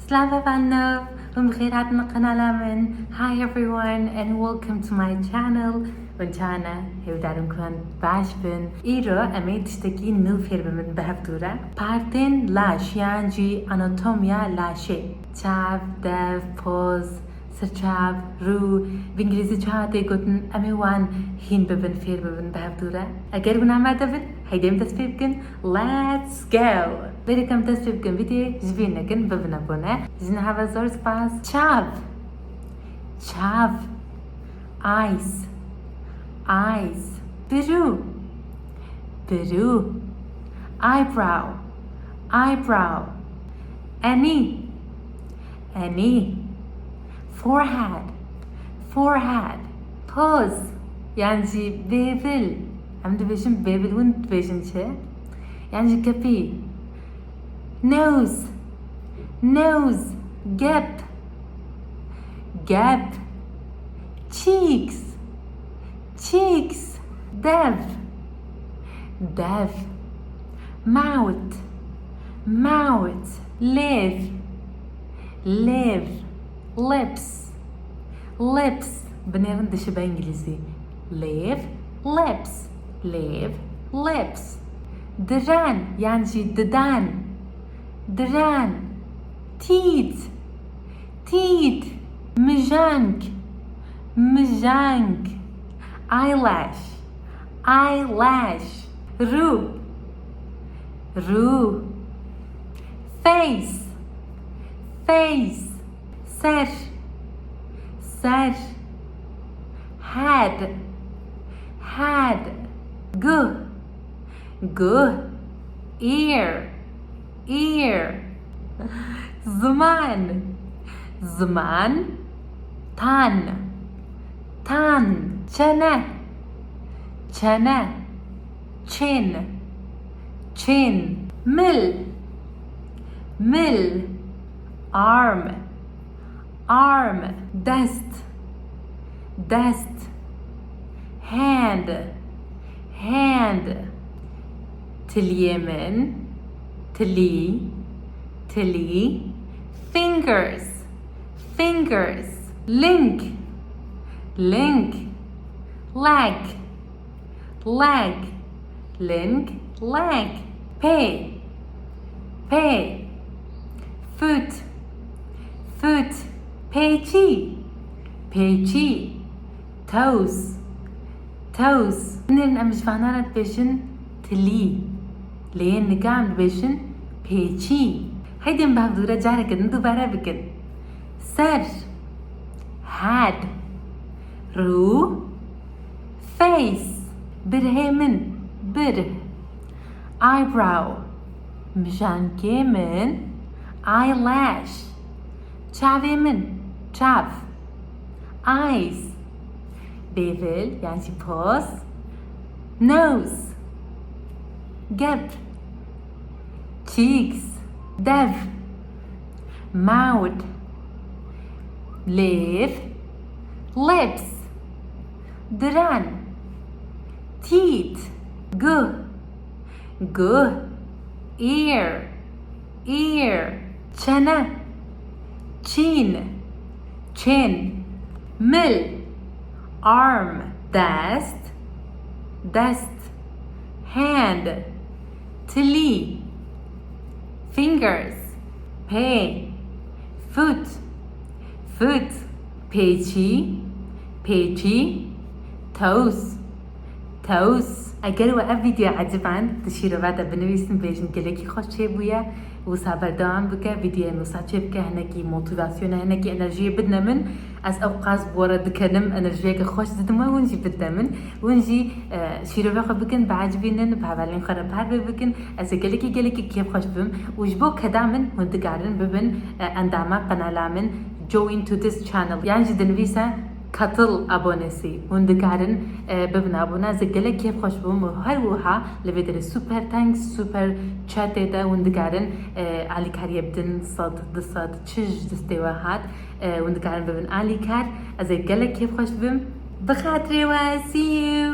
Slava Vanov, بخير عدنا قناة من. Hi everyone and welcome to my channel. Vanchana, hevdarim kvan bashbin. İro emeği tişteki nil firbimin behevdura. Partin laş yanci anatomya laşe. Çav, dev, poz, sırçav, ru. بإنجليزي çağatı gotun emewan hin bibin firbibin behevdura. Eğer buna madabin, haydem tasfibkin. Let's go. Welcome tasfibkin video. Jvinakin bibin abone. Jina hava zor spas. Çav. Çav. Eyes. Eyes. Peru. Peru. Eyebrow. Eyebrow. Any. Any. Forehead. Forehead. Pose. Yani bevel. Hem de beşin bevel und beşin çe. Yani kapi. Nose. Nose. Gap. Gap. Cheeks. Cheeks. Dev. Dev. Mouth. Mouth. Live. Live. Lips. Lips. بنرن دش بإنجليزي. Live. Lips. Live. Lips. دران يعني ددان. دران. Teeth. Teeth. مجانك. مجانك. Eyelash. Eyelash. Ru. Ru. Face. Face. Ser. Ser. Head. Head. Guh. Guh. Ear. Ear. Zaman. Zaman. Tan. Tan. Çene. Çene. Chin. Chin. Mill. Mill. Arm. Arm. Dust. Dust. Hand. Hand. Tilyemen. Tili. Tili. Fingers. Fingers. Link. Link. Leg. Leg. Link. Leg. Pay. Pay. Foot. Foot. Pechi. Pechi. Toes. Toes. إنن أمش فهنانت بيشن تلي. لين نقام بيشن pechi. هيدي مبهدورة جارة كده ندوبارة بكن. سر. Head. رو. Face. برهمن. بره. Eyebrow. مشان كمن. Eyelash. چاوه من. چاو. Eyes. bevel yani pose. Nose. Gap. Cheeks. Dev. Mouth. Live. Lips. Dran. Teeth. Guh. Guh. Ear. Ear. Çene. Chin. Chin. Mill. Arm. Dust. Dust. Hand. Tili. Fingers. Pay. Foot. Foot. Pechi. Pechi. Toes. Toes. اگر و اف ویدیو عجبان تشيروا بعد بنویسن بیشن گلکی خوش چه بویا و صبر دوام بکه ویدیو نوسا چه بکه هنکی موتیواسیون هنکی انرژی بدنا من از اوقاز بورد کنم انرژی که خوش زدم ونجی بدنا من ونجی شيروا بخو بکن بعجبینن بحوالین خراب هر بکن از گلکی کیف خوش بم وجبو کدامن هند قارن ببن اندامه قنالامن join to this channel yani دنویسا katıl abonesi hundikarın bibna abone zgele keyf hoş bum her wuha levedere super thanks super chat eda hundikarın ali kariyebdin sad dsad çiz dstewahat hundikarın bibin ali kar azgele keyf hoş bum بخاطري و see you